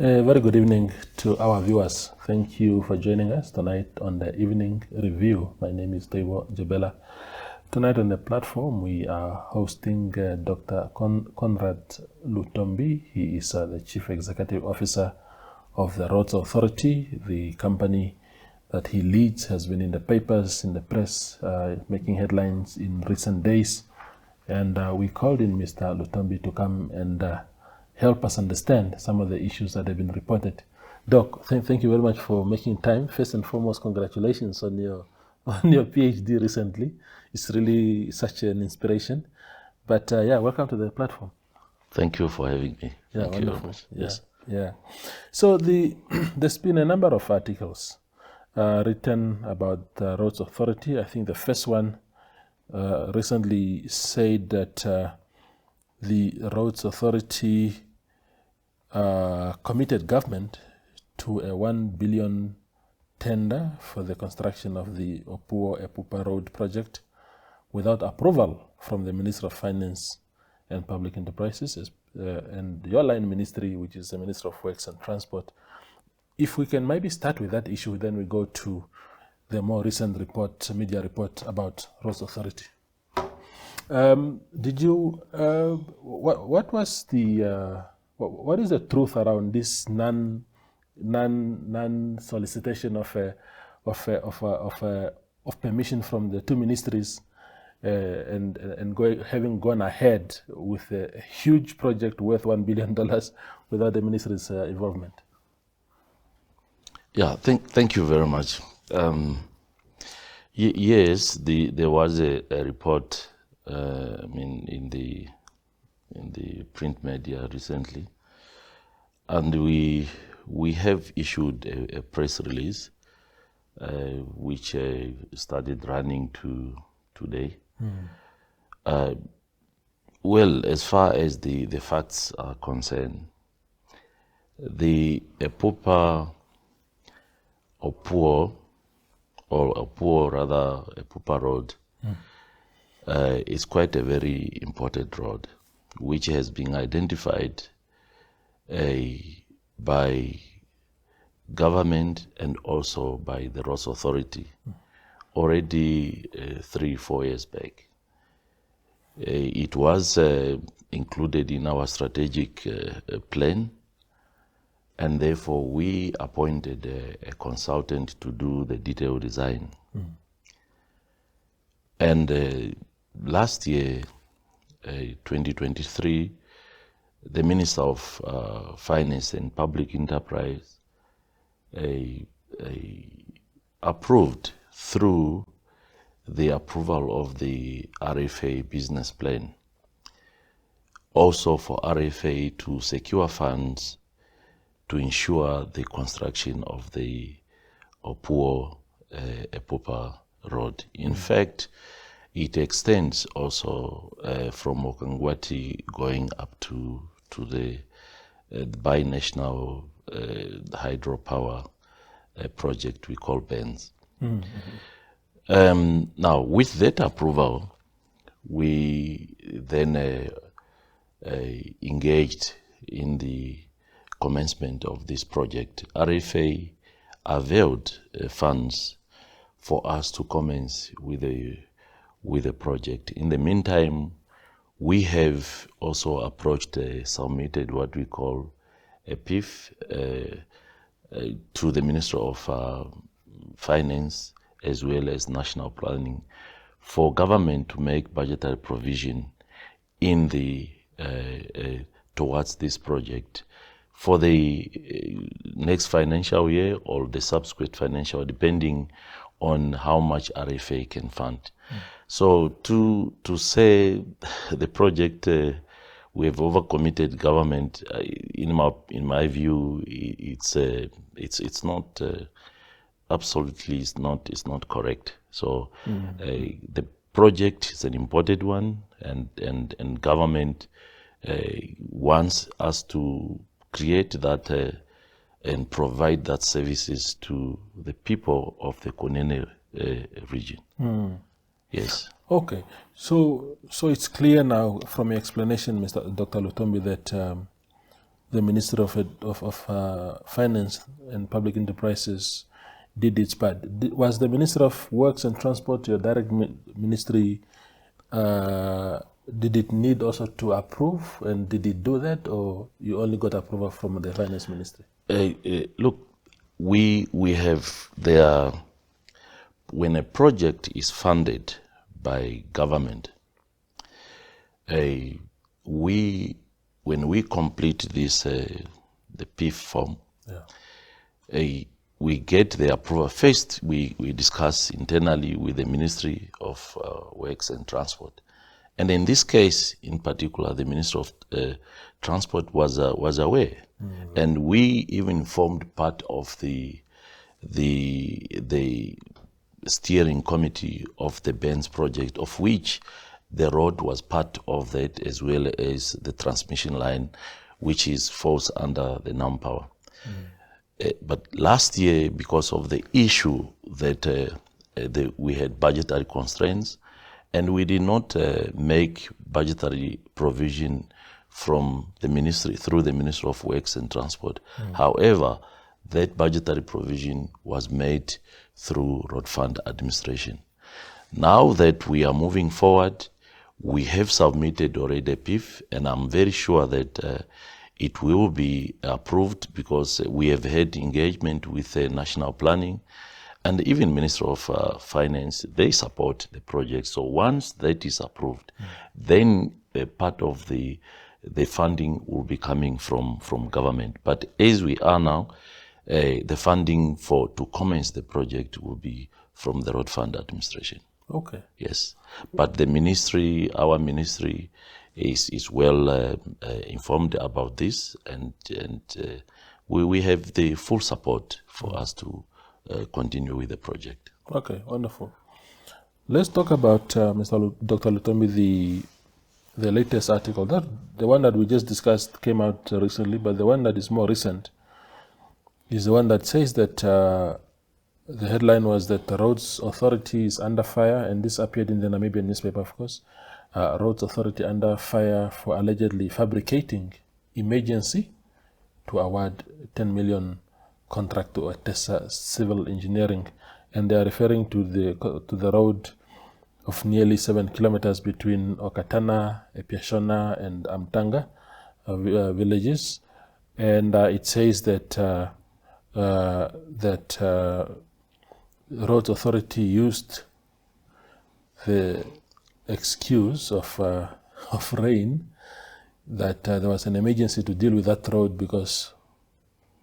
Very good evening to our viewers. Thank you for joining us tonight on the Evening Review. My name is Taiwo Jebela. Tonight on the platform, we are hosting Dr. Conrad Lutombi. He is the Chief Executive Officer of the Roads Authority. The company that he leads has been in the papers, in the press, making headlines in recent days. And we called in Mr. Lutombi to come and help us understand some of the issues that have been reported. Doc, thank you very much for making time. First and foremost, congratulations on your PhD recently. It's really such an inspiration. But welcome to the platform. Thank you for having me. Yeah, Thank wonderful. you very much. Yes. Yeah. So there's been a number of articles written about the Roads Authority. I think the first one recently said that the Roads Authority committed government to a 1 billion tender for the construction of the Opuwo-Epupa road project without approval from the Minister of Finance and Public Enterprises and your line ministry, which is the Minister of Works and Transport. If we can maybe start with that issue, then we go to the more recent report, media report about Roads Authority. What is the truth around this non-solicitation of permission from the two ministries and having gone ahead with a huge project worth $1 billion without the ministry's involvement? Yeah, thank you very much. Yes, there was a report in the print media recently, and we have issued a press release which started running today. Well, as far as the facts are concerned, the Epupa Opuwo, or Opuwo rather, Epupa road is quite a very important road, which has been identified by government and also by the Roads Authority already 3-4 years back. It was included in our strategic plan, and therefore we appointed a consultant to do the detailed design. And last year, 2023, the Minister of Finance and Public Enterprise approved through the approval of the RFA business plan, also for RFA to secure funds to ensure the construction of the Opuwo-Epupa road. In fact, it extends also from Okangwati going up to the binational hydropower project we call BENZ. Now, with that approval, we then engaged in the commencement of this project. RFA availed funds for us to commence with the project. In the meantime, we have also approached, submitted what we call a PIF to the Minister of Finance as well as National Planning for government to make budgetary provision in the towards this project for the next financial year or the subsequent financial, depending on how much RFA can fund. So to say the project we have overcommitted government, in my view, it's not absolutely it's not correct. So the project is an important one, and government wants us to create that and provide that services to the people of the Kunene region. Yes. Okay. So it's clear now from your explanation, Dr. Lutombi, that the Ministry of Finance and Public Enterprises did its part. Was the Ministry of Works and Transport your direct ministry? Did it need also to approve, and did it do that, or you only got approval from the Finance Ministry? Look, we have there. When a project is funded by government, when we complete this the PIF form, we get the approval. First, we discuss internally with the Ministry of Works and Transport. And in this case, in particular, the Minister of Transport was aware. Mm-hmm. And we even formed part of the steering committee of the Benz project, of which the road was part of that, as well as the transmission line, which falls under the NAMPower. But last year, because of the issue that we had budgetary constraints, and we did not make budgetary provision from the ministry, through the Ministry of Works and Transport. However, that budgetary provision was made through Road Fund Administration. Now that we are moving forward, we have submitted already a PIF, and I'm very sure that it will be approved, because we have had engagement with national planning, and even Minister of Finance. They support the project. So once that is approved, then part of the funding will be coming from government. But as we are now, the funding to commence the project will be from the Road Fund Administration. Okay. Yes, but the ministry, our ministry, is well informed about this, and we have the full support for us to continue with the project. Okay, wonderful. Let's talk about Dr. Lutombi, the latest article. The one that we just discussed came out recently, but the one that is more recent is the one that says that the headline was that the Roads Authority is under fire, and this appeared in the Namibian newspaper, of course. Roads Authority under fire for allegedly fabricating emergency to award 10 million contract to Otesa Civil Engineering, and they are referring to the road of nearly 7 kilometers between Okatana, Epiashona, and Amtanga villages, and it says that Roads Authority used the excuse of rain, that there was an emergency to deal with that road because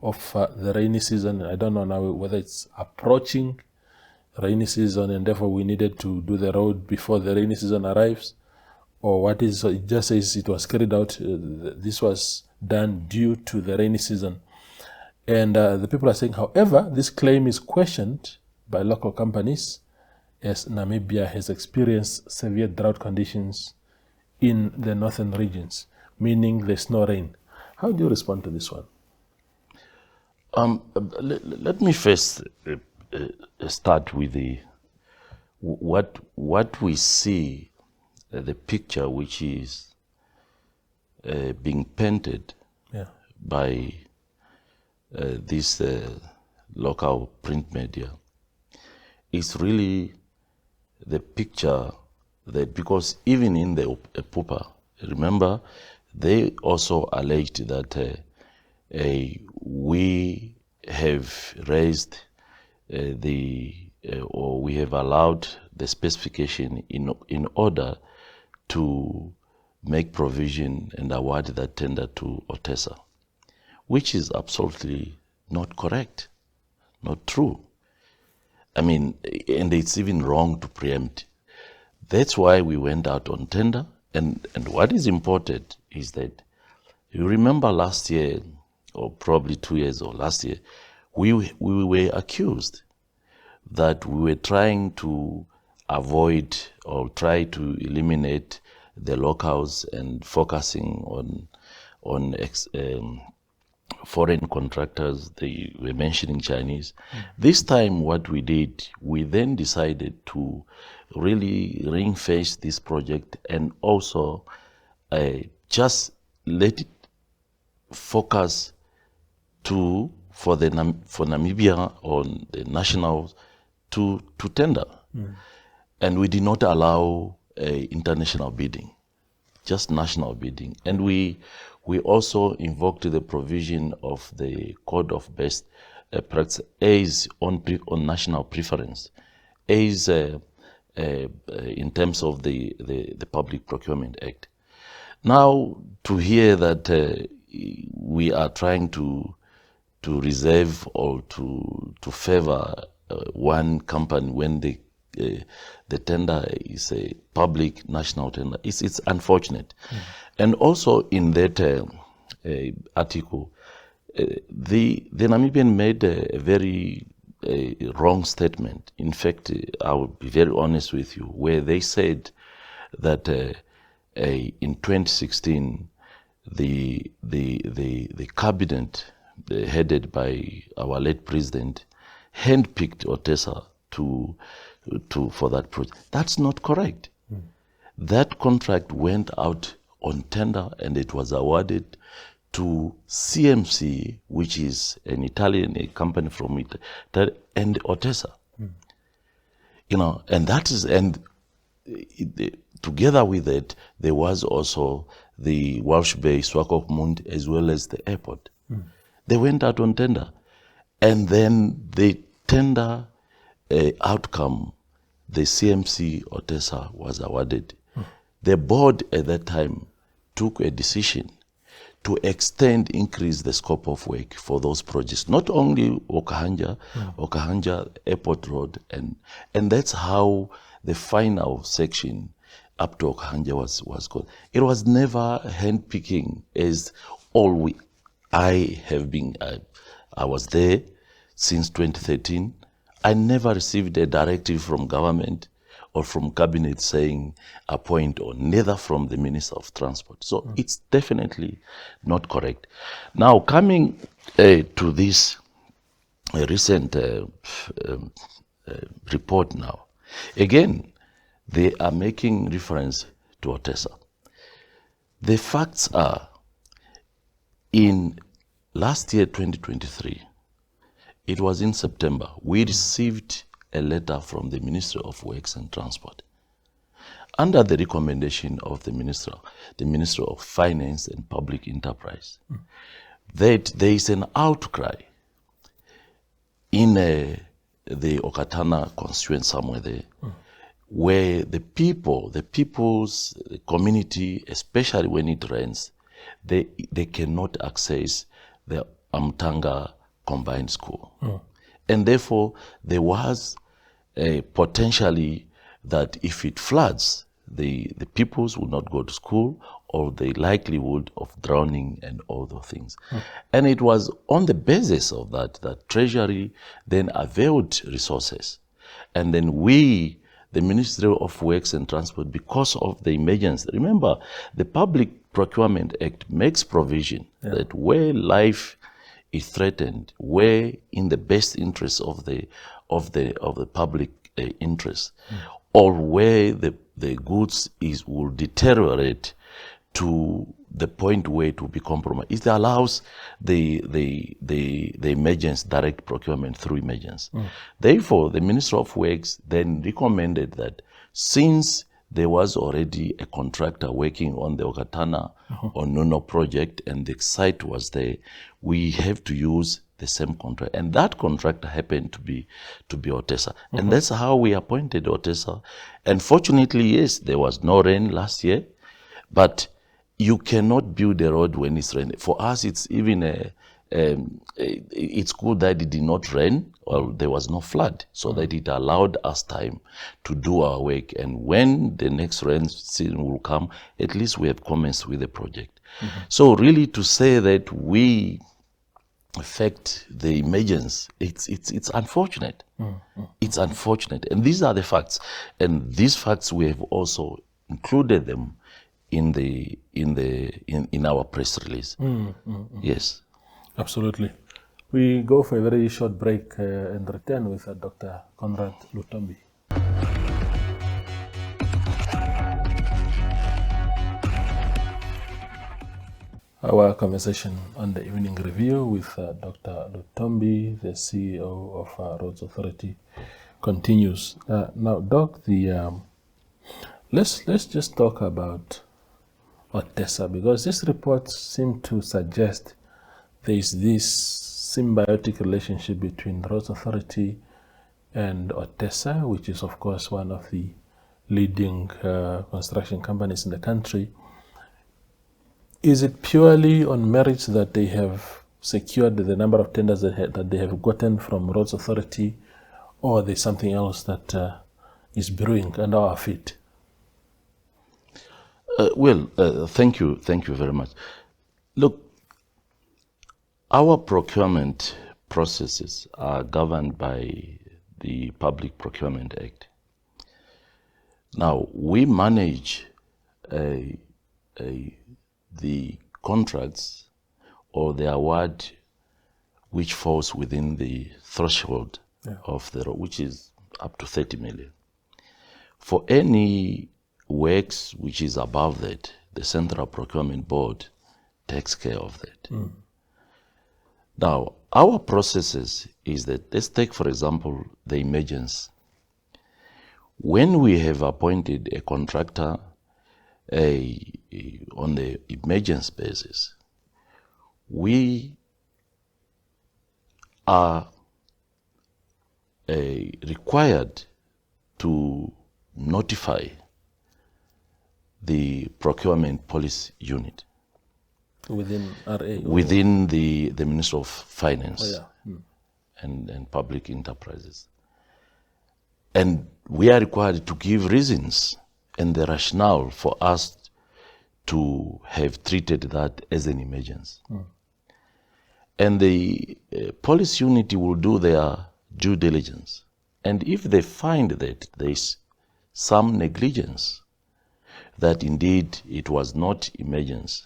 of the rainy season. I don't know now whether it's approaching rainy season and therefore we needed to do the road before the rainy season arrives, or what is. It just says it was carried out, this was done due to the rainy season. And the people are saying, however, this claim is questioned by local companies, as Namibia has experienced severe drought conditions in the northern regions, meaning there's no rain. How do you respond to this one? Let me first start with what we see, the picture which is being painted by this local print media is really the picture that, because even in the Epupa, remember, they also alleged that we have raised or we have allowed the specification in order to make provision and award that tender to Otesa, which is absolutely not correct, not true. I mean, and it's even wrong to preempt. That's why we went out on tender. And what is important is that, you remember last year, or probably 2 years or last year, we were accused that we were trying to avoid or try to eliminate the locals and focusing on foreign contractors. They were mentioning Chinese. This time what we did, we then decided to really ring-fence this project and also just let it focus for Namibia on the national to tender. And we did not allow international bidding, just national bidding. And we also invoked the provision of the Code of Best Practice A's on national preference, A's in terms of the Public Procurement Act. Now, to hear that we are trying to reserve or to favor one company when the tender is a public national tender, it's unfortunate. And also in that article, the Namibian made a very wrong statement. In fact, I will be very honest with you, where they said that in 2016, the cabinet headed by our late president handpicked Otesa for that project. That's not correct. That contract went out on tender and it was awarded to CMC, which is an Italian company from Italy, and Otesa. And that is, together with it, there was also the Walsh Bay, Swakopmund, as well as the airport. They went out on tender. And then the tender outcome, the CMC Otesa was awarded. The board at that time took a decision to increase the scope of work for those projects, not only Okahanja Airport Road, and that's how the final section up to Okahanja was called. It was never handpicking as I was there since 2013. I never received a directive from government or from cabinet saying appoint, or neither from the Minister of Transport. So it's definitely not correct. Now, coming to this recent report now, again, they are making reference to Otesa. The facts are, in last year, 2023, it was in September, we received a letter from the Ministry of Works and Transport under the recommendation of the Minister of Finance and Public Enterprise, that there is an outcry in the Okatana constituent somewhere there, where the people's community, especially when it rains, they cannot access the Amtanga Combined School. And therefore, there was potentially that if it floods, the peoples will not go to school, or the likelihood of drowning and all those things. And it was on the basis of that Treasury then availed resources. And then we, the Ministry of Works and Transport, because of the emergency, remember, the Public Procurement Act makes provision that where life is threatened, where in the best interest of the public interest, or where the goods will deteriorate to the point where it will be compromised, it allows the emergency direct procurement through emergency. Therefore, the Minister of Works then recommended that since there was already a contractor working on the Okatana or Nuno project, and the site was there, we have to use the same contract. And that contractor happened to be Otesa. And that's how we appointed Otesa. And fortunately, yes, there was no rain last year, but you cannot build a road when it's raining. For us, it's even it's good that it did not rain, or there was no flood, so that it allowed us time to do our work. And when the next rain season will come, at least we have commenced with the project. So really, to say that we affect the emergence, it's unfortunate. It's unfortunate, and these are the facts. And these facts, we have also included them in our press release. Yes. Absolutely. We go for a very short break and return with Dr. Conrad Lutombi. our conversation on the evening review with Dr. Lutombi, the CEO of Roads Authority, continues. Now, Doc, let's just talk about Otesa, because this report seems to suggest there is this symbiotic relationship between Roads Authority and Otesa, which is of course one of the leading construction companies in the country. Is it purely on merits that they have secured the number of tenders that they have gotten from Roads Authority, or there's something else that is brewing under our feet? Thank you very much. Look, our procurement processes are governed by the Public Procurement Act. Now, we manage the contracts or the award which falls within the threshold of the road, which is up to 30 million. For any works which is above that, the Central Procurement Board takes care of that. Now, our processes is that, let's take for example the emergency. When we have appointed a contractor on the emergency basis, we are required to notify the procurement policy unit Within RA? Within the Ministry of Finance and Public Enterprises. And we are required to give reasons and the rationale for us to have treated that as an emergency. And the police unit will do their due diligence. And if they find that there is some negligence, that indeed it was not emergency,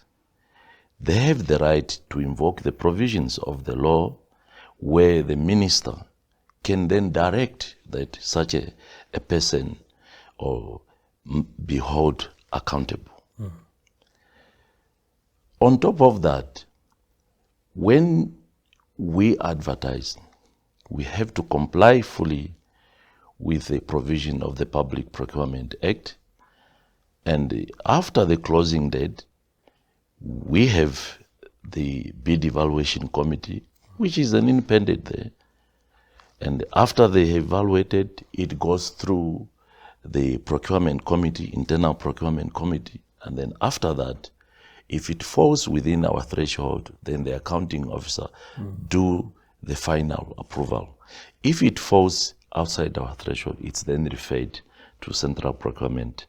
they have the right to invoke the provisions of the law, where the minister can then direct that such a person or be held accountable. On top of that, when we advertise, we have to comply fully with the provision of the Public Procurement Act. And after the closing date, we have the bid evaluation committee, which is an independent there. And after they have evaluated, it goes through the procurement committee, internal procurement committee. And then after that, if it falls within our threshold, then the accounting officer do the final approval. If it falls outside our threshold, it's then referred to Central Procurement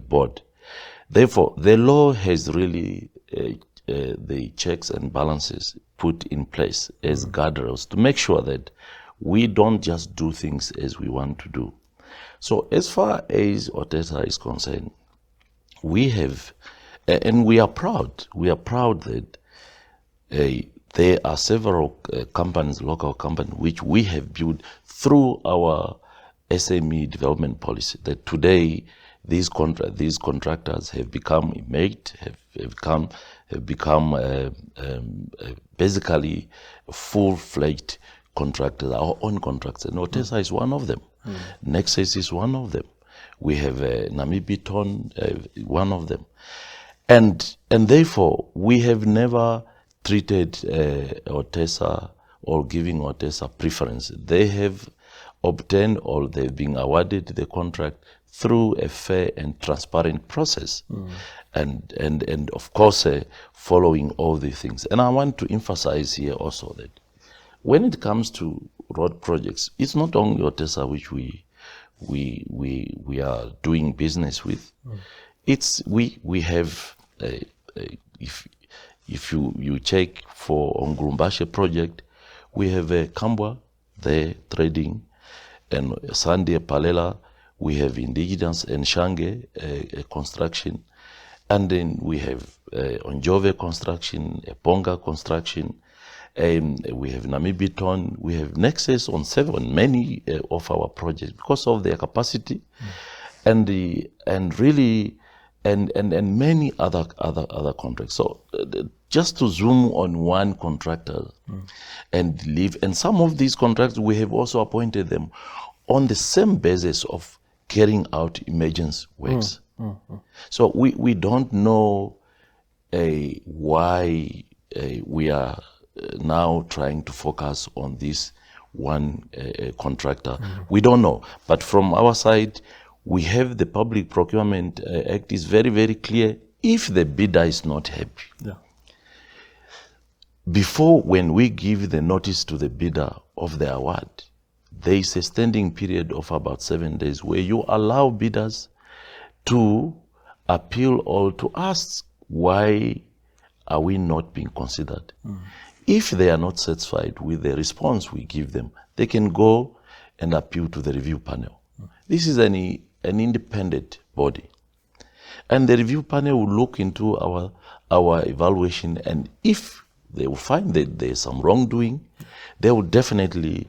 Board. Therefore, the law has really the checks and balances put in place as guardrails to make sure that we don't just do things as we want to do. So as far as Otesa is concerned, we have, and we are proud that there are several companies, local companies, which we have built through our SME development policy, that today these contractors have become emerged, have become basically full-fledged contractors, our own contractors. And Otesa is one of them. Nexus is one of them. We have Namibiton, one of them. And therefore, we have never treated Otesa or giving Otesa preference. They have obtained or they've been awarded the contract through a fair and transparent process, and of course following all the things. And I want to emphasize here also that when it comes to road projects, it's not only Otesa which we are doing business with. It's we have if you check for Ongrumbashe project, we have a Kambwa there trading, and Sandie Palela, we have Indigenous and Shange construction, and then we have Onjove construction, Eponga construction, we have Namibiton, we have Nexus on 7, many of our projects because of their capacity, and really and many other contracts. So just to zoom on one contractor and leave, and some of these contracts we have also appointed them on the same basis of carrying out emergency works. So we don't know why we are now trying to focus on this one contractor. We don't know. But from our side, we have the Public Procurement Act is very, very clear. If the bidder is not happy, before, when we give the notice to the bidder of the award, there is a standing period of about 7 days where you allow bidders to appeal or to ask why are we not being considered. If they are not satisfied with the response we give them, they can go and appeal to the review panel. This is an independent body. And the review panel will look into our evaluation, and if they will find that there is some wrongdoing, they will definitely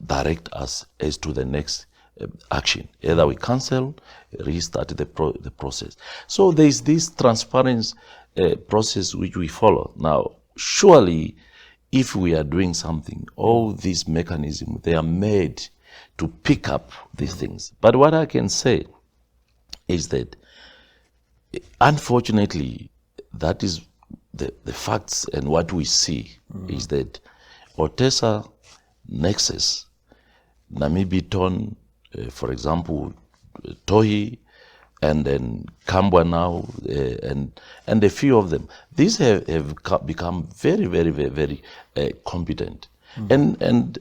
direct us as to the next action. Either we cancel, restart the process. So there is this transparency process which we follow. Now, surely, if we are doing something, all these mechanisms, they are made to pick up these things. But what I can say is that, unfortunately, that is the facts, and what we see is that Otesa, Nexus, Namibiton, for example, Tohi, and then Kambwa now, and a few of them, these have become very, very, very, very competent. And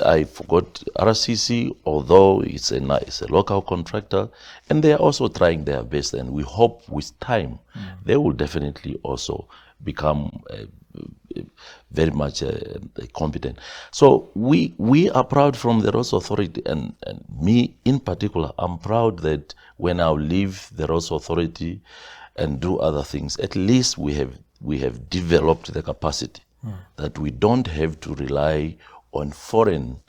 I forgot RCC, although it's a local contractor, and they are also trying their best, and we hope with time they will definitely also become very much competent. So we are proud from the Roads Authority, and me in particular, I'm proud that when I leave the Roads Authority and do other things, at least we have developed the capacity that we don't have to rely on foreign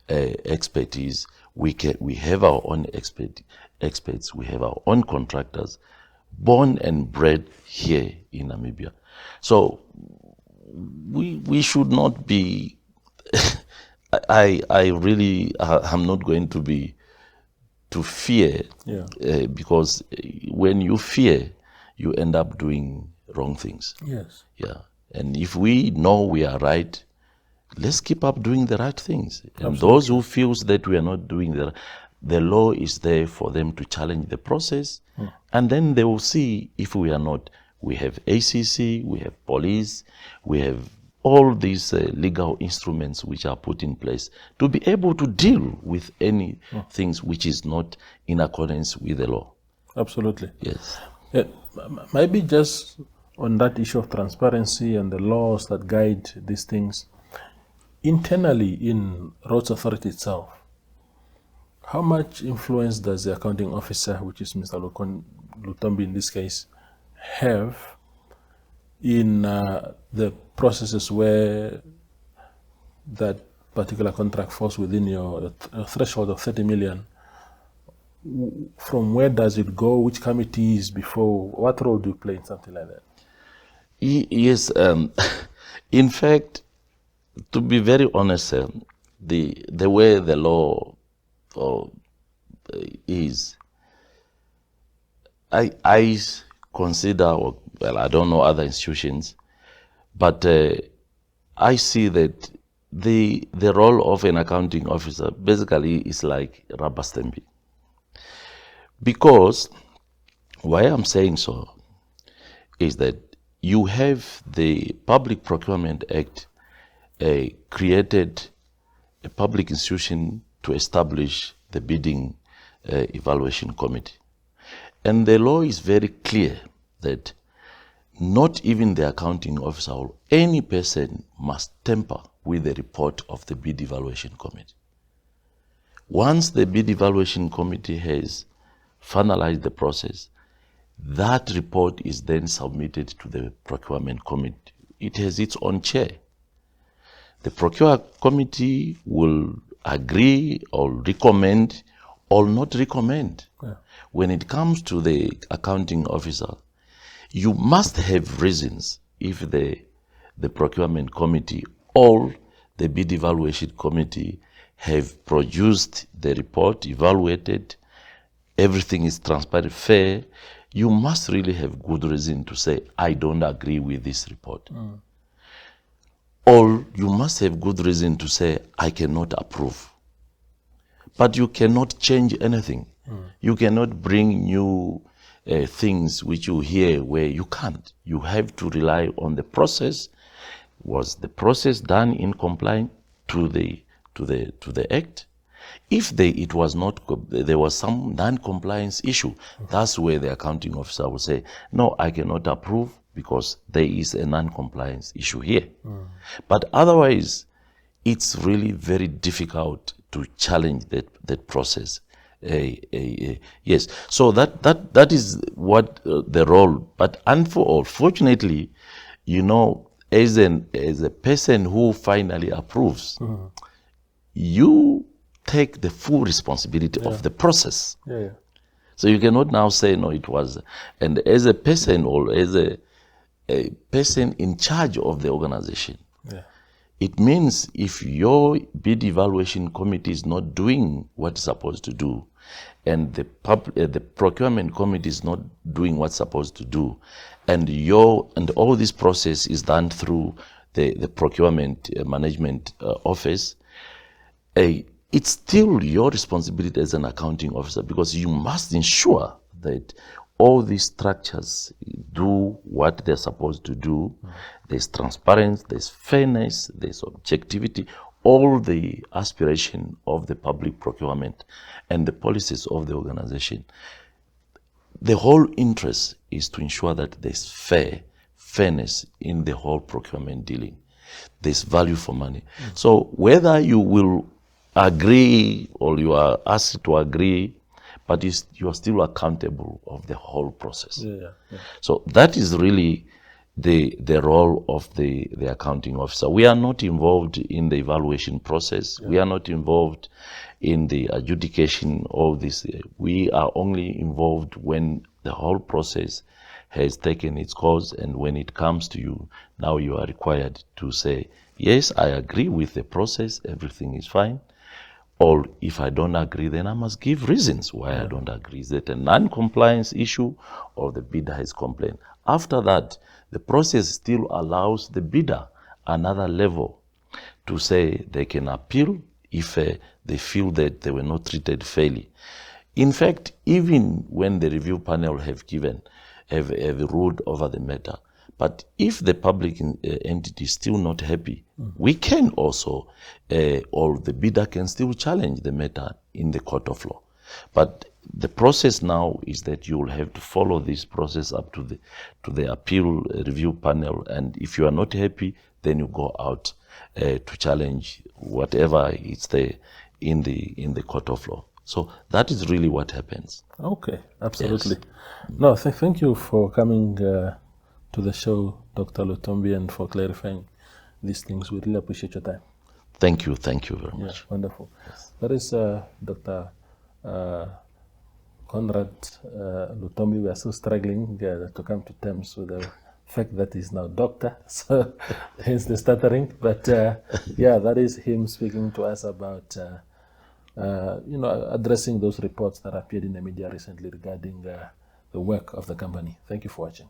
expertise. We have our own experts, we have our own contractors, born and bred here in Namibia. So we should not be. I really am not going to fear, because when you fear, you end up doing wrong things. Yes. Yeah. And if we know we are right, let's keep up doing the right things. And Absolutely. those who feels that we are not doing the law is there for them to challenge the process, and then they will see if we are not. We have ACC, we have police, we have all these legal instruments which are put in place to be able to deal with any things which is not in accordance with the law. Absolutely. Yes. Maybe just on that issue of transparency and the laws that guide these things, internally in Roads Authority itself, how much influence does the accounting officer, which is Mr. Lutombi in this case, have in the processes where that particular contract falls within your threshold of 30 million? From where does it go? Which committees before? What role do you play in something like that? Yes. In fact, to be very honest, the way the law is, I consider, well, I don't know other institutions, but I see that the role of an accounting officer basically is like rubber stamping. Because why I'm saying so is that you have the Public Procurement Act created a public institution to establish the bidding evaluation committee. And the law is very clear that not even the accounting officer or any person must tamper with the report of the bid evaluation committee. Once the bid evaluation committee has finalized the process, that report is then submitted to the procurement committee. It has its own chair. The procurement committee will agree or recommend or not recommend. Yeah. When it comes to the accounting officer, you must have reasons if the procurement committee or the bid evaluation committee have produced the report, evaluated, everything is transparent, fair. You must really have good reason to say, I don't agree with this report. Or you must have good reason to say, I cannot approve. But you cannot change anything. You cannot bring new things which you hear where you can't. You have to rely on the process. Was the process done in compliance to the act? If it was not, there was some non-compliance issue, that's where the accounting officer will say, no, I cannot approve because there is a non-compliance issue here. But otherwise, it's really very difficult to challenge that process. Yes, so that is what the role. But unfortunately, you know, as a person who finally approves, you take the full responsibility of the process. Yeah. So you cannot now say, no, it was. And as a person or as a person in charge of the organization, it means if your bid evaluation committee is not doing what it's supposed to do, and the procurement committee is not doing what's supposed to do, and all this process is done through the procurement management office, it's still your responsibility as an accounting officer, because you must ensure that all these structures do what they're supposed to do. There's transparency, there's fairness, there's objectivity, all the aspiration of the public procurement and the policies of the organization. The whole interest is to ensure that there's fairness in the whole procurement dealing. There's value for money. So whether you will agree or you are asked to agree, but you are still accountable of the whole process. So that is really the role of the accounting officer. We are not involved in the evaluation process. We are not involved in the adjudication of this. We are only involved when the whole process has taken its course, and when it comes to you, now you are required to say, yes, I agree with the process, everything is fine. Or if I don't agree, then I must give reasons why I don't agree. Is it a non-compliance issue or the bidder has complained? After that, the process still allows the bidder another level to say they can appeal if they feel that they were not treated fairly. In fact, even when the review panel have ruled over the matter, but if the public entity is still not happy, we can also, or the bidder can still challenge the matter in the court of law. But the process now is that you will have to follow this process up to the appeal review panel, and if you are not happy, then you go out to challenge whatever is there in the court of law. So that is really what happens. Okay, absolutely. Yes. No, thank you for coming to the show, Dr. Lutombi, and for clarifying these things. We really appreciate your time. Thank you very much. Yeah, wonderful. Yes. That is Dr. Conrad Lutombi. We are still struggling to come to terms with the fact that he's now doctor, so hence the stuttering. But yeah, that is him speaking to us about addressing those reports that appeared in the media recently regarding the work of the company. Thank you for watching.